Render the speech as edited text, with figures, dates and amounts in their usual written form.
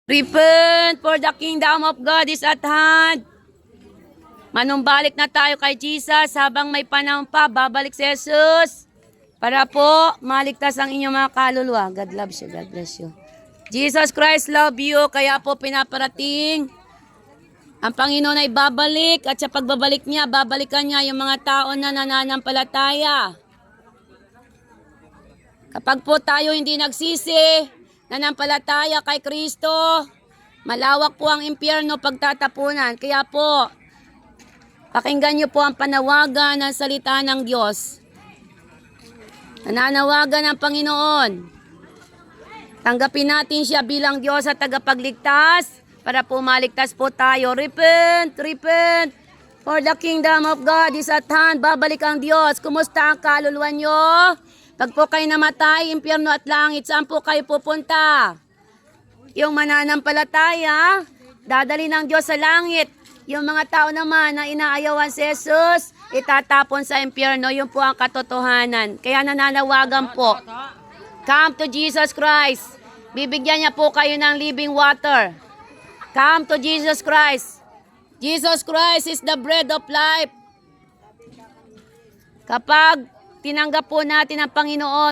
Repent, for the kingdom of God is at hand. Manumbalik na tayo kay Jesus habang may panahon pa. Babalik si Jesus para po maligtas ang inyong mga kaluluwa. God loves you. God bless you. Jesus Christ love you. Kaya po pinaparating ang Panginoon ay babalik. At sa pagbabalik niya, babalikan niya yung mga tao na nananampalataya. Kapag po tayo hindi nagsisi, nanampalataya kay Kristo, malawak po ang impyerno pagtatapunan. Kaya po, pakinggan niyo po ang panawagan ng salita ng Diyos. Nananawagan ng Panginoon. Tanggapin natin siya bilang Diyos at tagapagligtas para po maligtas po tayo. Repent, repent, for the kingdom of God is at hand. Babalik ang Diyos. Kumusta ang kaluluwa niyo? Pag po kayo namatay, impyerno at langit, saan po kayo pupunta? Yung mananampalataya, dadali ng Diyos sa langit. Yung mga tao naman na inaayawan si Jesus, itatapon sa impyerno. Yun po ang katotohanan. Kaya nananawagan po, come to Jesus Christ. Bibigyan niya po kayo ng living water. Come to Jesus Christ. Jesus Christ is the bread of life. Kapag tinanggap po natin ang Panginoon,